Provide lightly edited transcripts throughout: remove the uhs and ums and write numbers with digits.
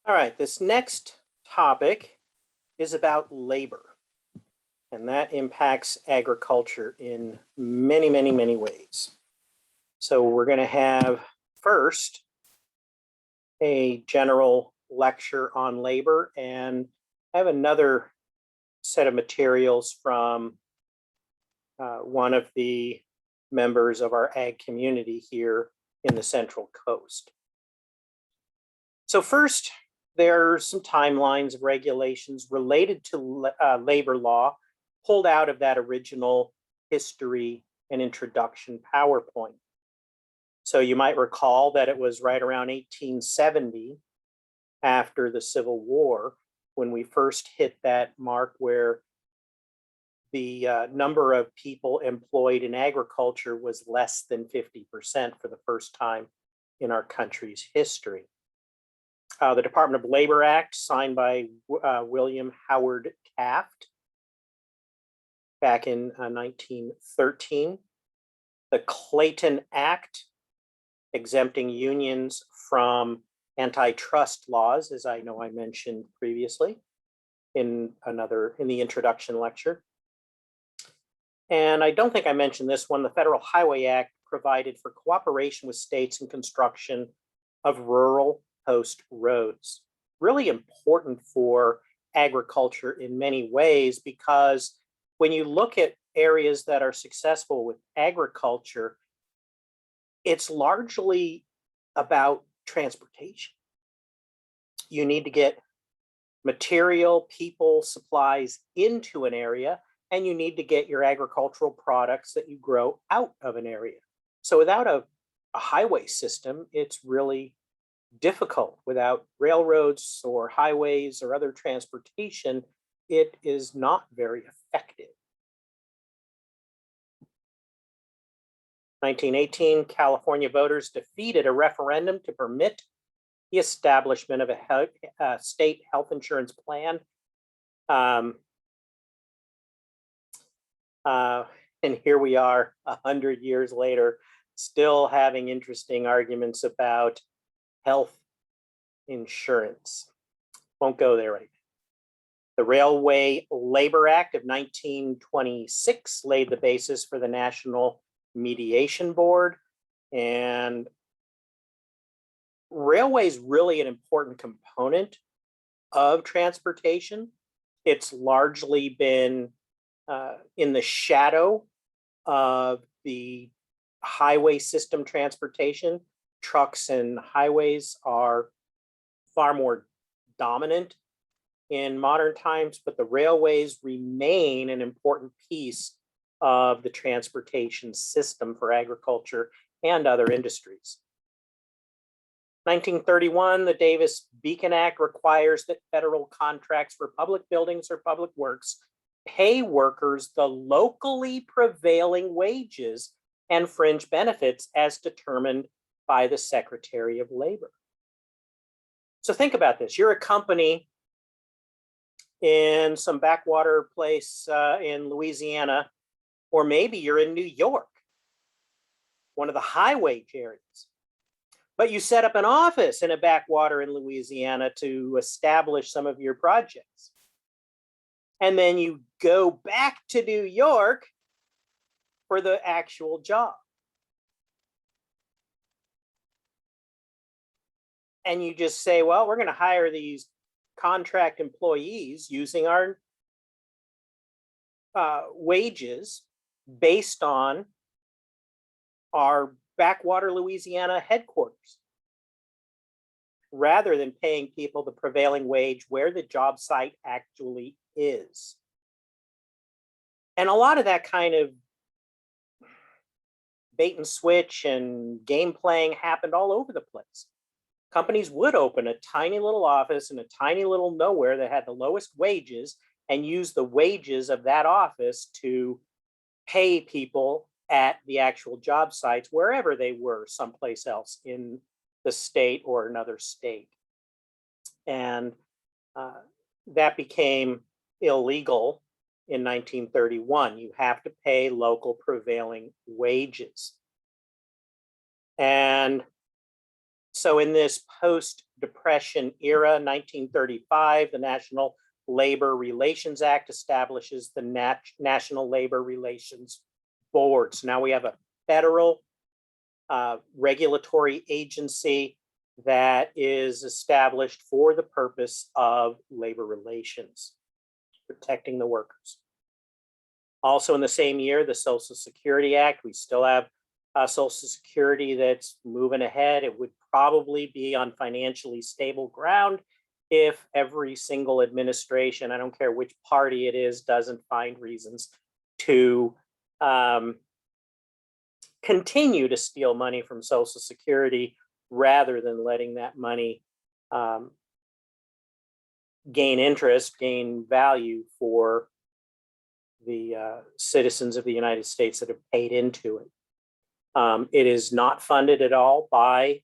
All right, this next topic is about labor, and that impacts agriculture in many, many, many ways. So we're going to have first a general lecture on labor, and I have another set of materials from one of the members of our ag community here in the Central Coast. So first, there are some timelines of regulations related to labor law pulled out of that original history and introduction PowerPoint. So you might recall that it was right around 1870, after the Civil War, when we first hit that mark where the number of people employed in agriculture was less than 50% for the first time in our country's history. The Department of Labor Act, signed by William Howard Taft back in 1913. The Clayton Act, exempting unions from antitrust laws, as I know I mentioned previously in the introduction lecture. And I don't think I mentioned this one. The Federal Highway Act provided for cooperation with states in construction of rural post roads. Really important for agriculture in many ways, because when you look at areas that are successful with agriculture, it's largely about transportation. You need to get material, people, supplies into an area, and you need to get your agricultural products that you grow out of an area. So without a highway system, it's really difficult. Without railroads or highways or other transportation, it is not very effective. 1918, California voters defeated a referendum to permit the establishment of a state health insurance plan. And here we are 100 years later, still having interesting arguments about health insurance. Won't go there right now. The Railway Labor Act of 1926 laid the basis for the National Mediation Board. And railway is really an important component of transportation. It's largely been in the shadow of the highway system transportation. Trucks and highways are far more dominant in modern times, but the railways remain an important piece of the transportation system for agriculture and other industries. 1931, the Davis-Bacon Act requires that federal contracts for public buildings or public works pay workers the locally prevailing wages and fringe benefits as determined by the Secretary of Labor. So think about this. You're a company in some backwater place in Louisiana, or maybe you're in New York, one of the high wage areas. But you set up an office in a backwater in Louisiana to establish some of your projects. And then you go back to New York for the actual job. And you just say, well, we're going to hire these contract employees using our wages based on our backwater Louisiana headquarters, rather than paying people the prevailing wage where the job site actually is. And a lot of that kind of bait and switch and game playing happened all over the place. Companies would open a tiny little office in a tiny little nowhere that had the lowest wages and use the wages of that office to pay people at the actual job sites, wherever they were, someplace else in the state or another state. And that became illegal in 1931. You have to pay local prevailing wages. And So in this post-Depression era, 1935, the National Labor Relations Act establishes the National Labor Relations Board. So now we have a federal regulatory agency that is established for the purpose of labor relations, protecting the workers. Also in the same year, the Social Security Act, we still have Social Security that's moving ahead. It would probably be on financially stable ground if every single administration, I don't care which party it is, doesn't find reasons to continue to steal money from Social Security rather than letting that money gain interest, gain value for the citizens of the United States that have paid into it. It is not funded at all by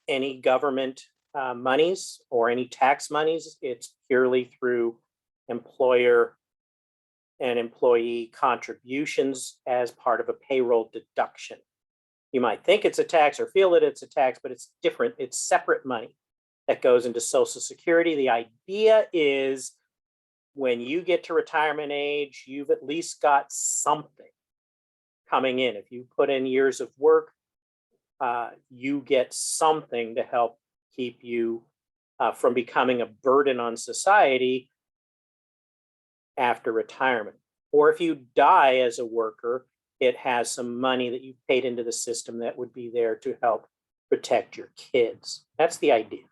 any government monies or any tax monies. It's purely through employer and employee contributions as part of a payroll deduction. You might think it's a tax or feel that it's a tax, but it's different. It's separate money that goes into Social Security. The idea is when you get to retirement age, you've at least got something coming in. If you put in years of work, you get something to help keep you from becoming a burden on society after retirement. Or if you die as a worker, it has some money that you've paid into the system that would be there to help protect your kids. That's the idea.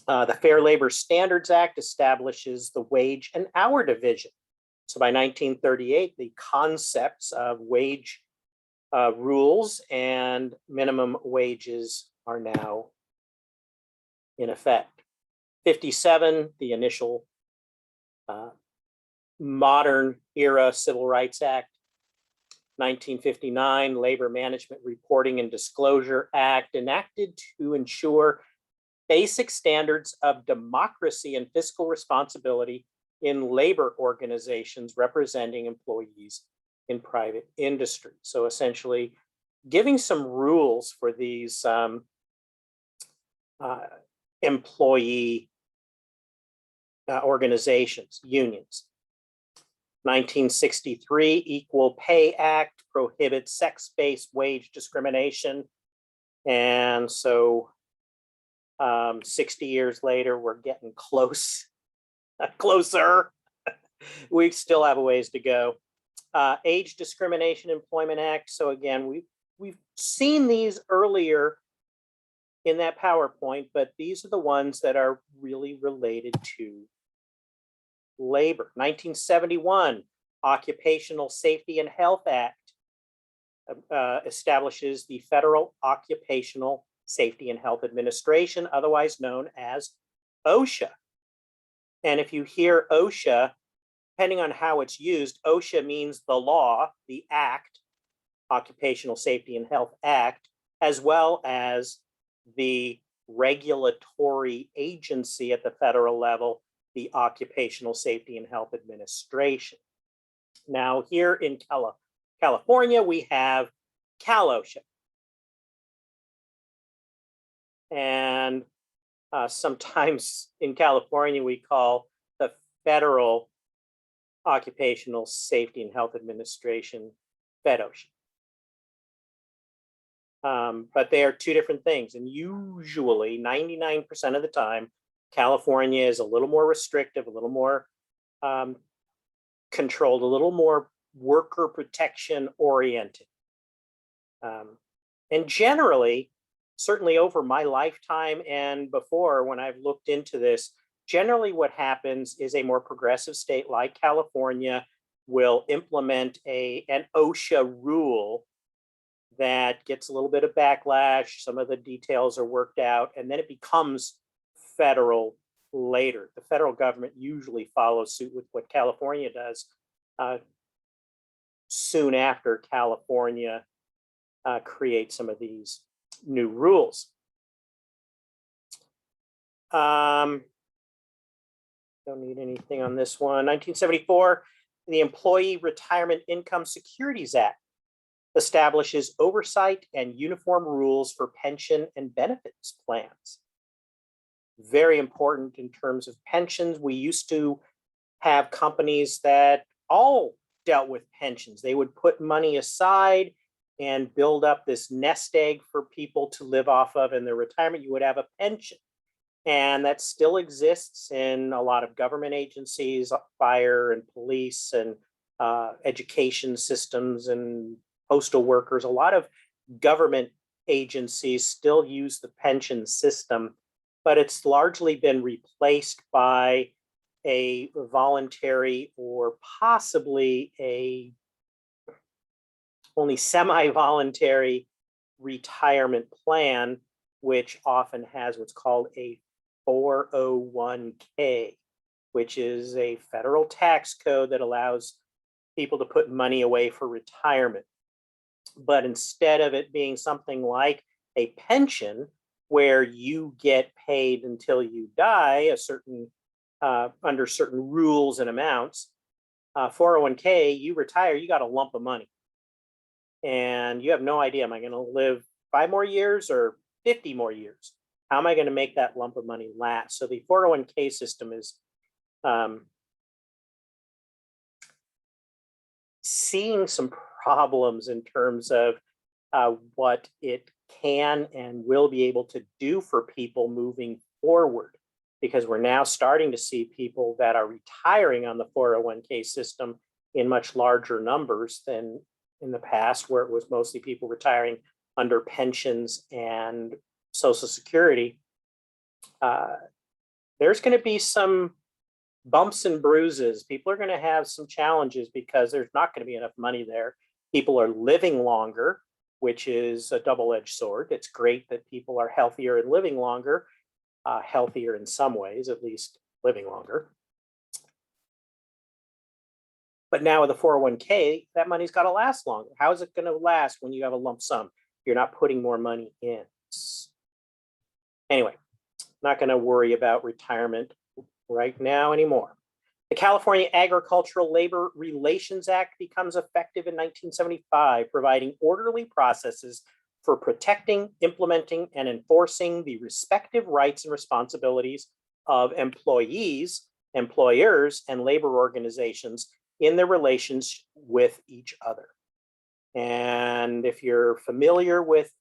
The Fair Labor Standards Act establishes the wage and hour division. So by 1938, the concepts of wage rules and minimum wages are now in effect. 57, the initial modern era Civil Rights Act. 1959, Labor Management Reporting and Disclosure Act, enacted to ensure basic standards of democracy and fiscal responsibility in labor organizations representing employees in private industry. So essentially giving some rules for these employee organizations, unions. 1963 Equal Pay Act prohibits sex-based wage discrimination. And so 60 years later, we're getting closer. We still have a ways to go. Age Discrimination Employment Act. So again, we've seen these earlier in that PowerPoint, but these are the ones that are really related to labor. 1971, Occupational Safety and Health Act establishes the Federal Occupational Safety and Health Administration, otherwise known as OSHA. And if you hear OSHA, depending on how it's used, OSHA means the law, the act, Occupational Safety and Health Act, as well as the regulatory agency at the federal level, the Occupational Safety and Health Administration. Now, here in California, we have CalOSHA. And sometimes in California, we call the Federal Occupational Safety and Health Administration FedOSHA. But they are two different things. And usually 99% of the time, California is a little more restrictive, a little more controlled, a little more worker protection oriented. And generally, certainly over my lifetime and before when I've looked into this, generally what happens is a more progressive state like California will implement an OSHA rule that gets a little bit of backlash. Some of the details are worked out, and then it becomes federal later. The federal government usually follows suit with what California does soon after California creates some of these new rules. Don't need anything on this one. 1974, the Employee Retirement Income Securities Act. establishes oversight and uniform rules for pension and benefits plans. Very important in terms of pensions. We used to have companies that all dealt with pensions. They would put money aside and build up this nest egg for people to live off of in their retirement. You would have a pension. And that still exists in a lot of government agencies, fire and police and education systems and postal workers. A lot of government agencies still use the pension system, but it's largely been replaced by a voluntary or possibly a only semi-voluntary retirement plan, which often has what's called a 401k, which is a federal tax code that allows people to put money away for retirement. But instead of it being something like a pension where you get paid until you die, a certain under certain rules and amounts, 401k, you retire, you got a lump of money. And you have no idea, am I going to live 5 more years or 50 more years? How am I going to make that lump of money last? So the 401k system is seeing some problems in terms of what it can and will be able to do for people moving forward, because we're now starting to see people that are retiring on the 401k system in much larger numbers than in the past, where it was mostly people retiring under pensions and Social Security. There's going to be some bumps and bruises. People are going to have some challenges because there's not going to be enough money there. People are living longer, which is a double-edged sword. It's great that people are healthier and living longer, healthier in some ways, at least living longer. But now with the 401k, that money's got to last longer. How is it going to last when you have a lump sum? You're not putting more money in. Anyway, not going to worry about retirement right now anymore. The California Agricultural Labor Relations Act becomes effective in 1975, providing orderly processes for protecting, implementing, and enforcing the respective rights and responsibilities of employees, employers, and labor organizations in their relations with each other. And if you're familiar with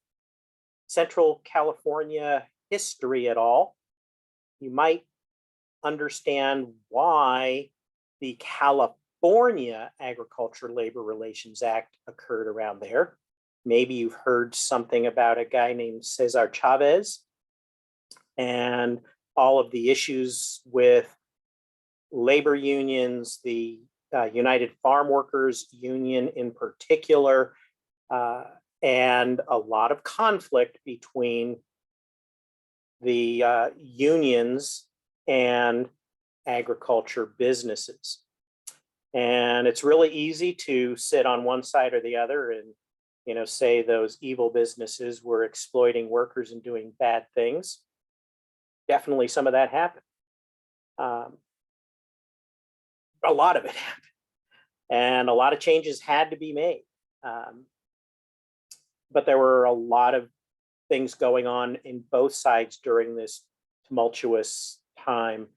Central California history at all, you might understand why the California Agriculture Labor Relations Act occurred around there. Maybe you've heard something about a guy named Cesar Chavez and all of the issues with labor unions, the United Farm Workers Union in particular, and a lot of conflict between the unions and agriculture businesses. And it's really easy to sit on one side or the other and, you know, say those evil businesses were exploiting workers and doing bad things. Definitely some of that happened. A lot of it happened. And a lot of changes had to be made. But there were a lot of things going on in both sides during this tumultuous time.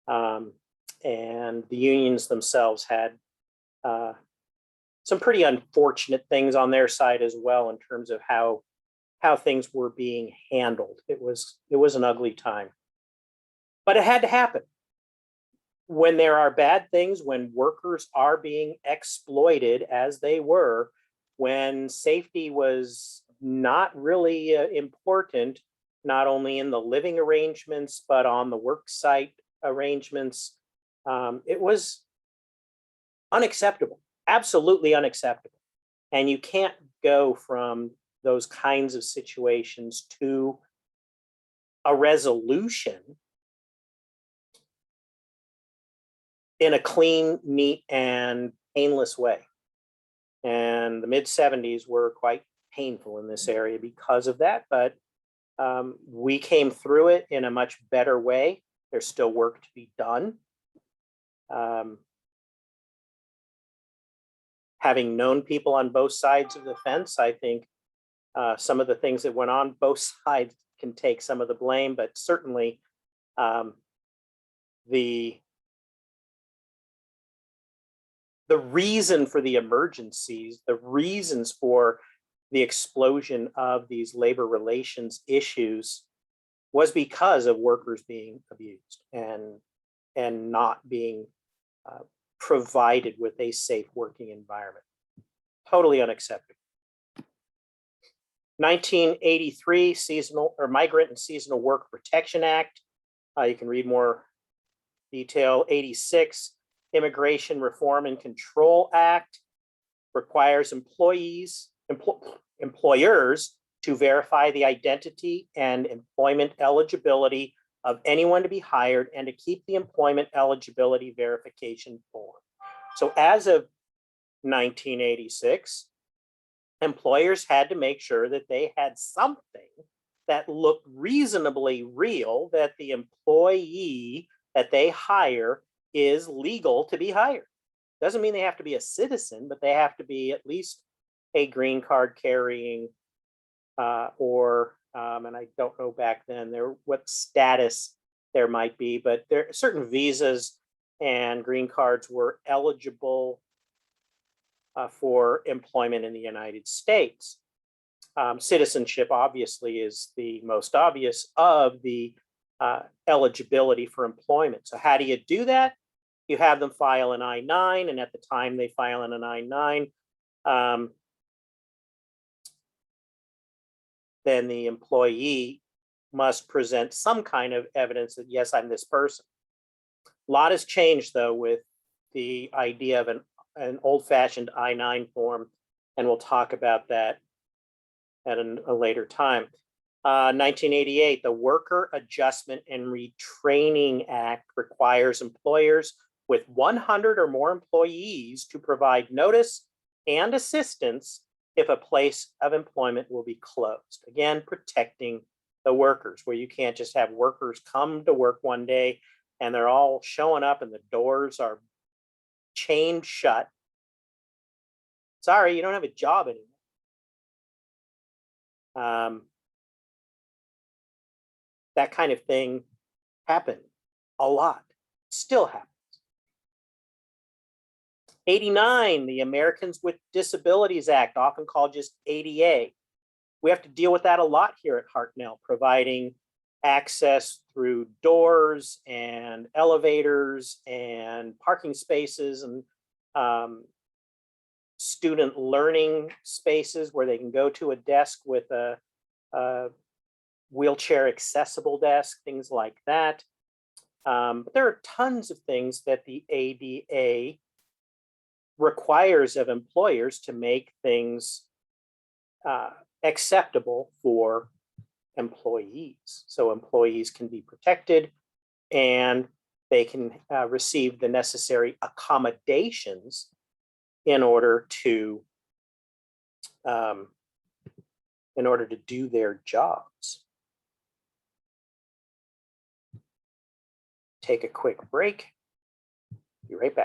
And the unions themselves had some pretty unfortunate things on their side as well in terms of how things were being handled. It was an ugly time. But it had to happen. When there are bad things, when workers are being exploited as they were, when safety was not really important, not only in the living arrangements, but on the work site arrangements, it was unacceptable, absolutely unacceptable. And you can't go from those kinds of situations to a resolution in a clean, neat, and painless way. And the mid-70s were quite painful in this area because of that, but we came through it in a much better way. There's still work to be done. having known people on both sides of the fence, I think some of the things that went on both sides can take some of the blame, but certainly the reason for the emergencies, the reasons for the explosion of these labor relations issues was because of workers being abused and not being provided with a safe working environment. Totally unacceptable. 1983 Seasonal or Migrant and Seasonal Work Protection Act. You can read more detail. 86 Immigration Reform and Control Act requires employers to verify the identity and employment eligibility of anyone to be hired and to keep the employment eligibility verification form. So as of 1986, employers had to make sure that they had something that looked reasonably real, that the employee that they hire is legal to be hired. Doesn't mean they have to be a citizen, but they have to be at least a green card carrying and I don't know back then what status there might be, but there are certain visas and green cards were eligible for employment in the United States. Citizenship obviously is the most obvious of the eligibility for employment. So how do you do that? You have them file an I-9, and at the time they file an I-9, then the employee must present some kind of evidence that, yes, I'm this person. A lot has changed, though, with the idea of an old-fashioned I-9 form, and we'll talk about that at a later time. 1988, the Worker Adjustment and Retraining Act requires employers with 100 or more employees to provide notice and assistance if a place of employment will be closed. Again, protecting the workers, where you can't just have workers come to work one day and they're all showing up and the doors are chained shut. Sorry, you don't have a job anymore. That kind of thing happened a lot, still happens. 89, the Americans with Disabilities Act, often called just ADA. We have to deal with that a lot here at Hartnell, providing access through doors and elevators and parking spaces and student learning spaces where they can go to a desk with a wheelchair accessible desk, things like that. But there are tons of things that the ADA requires of employers to make things acceptable for employees. So employees can be protected and they can receive the necessary accommodations in order to do their jobs. Take a quick break. Be right back.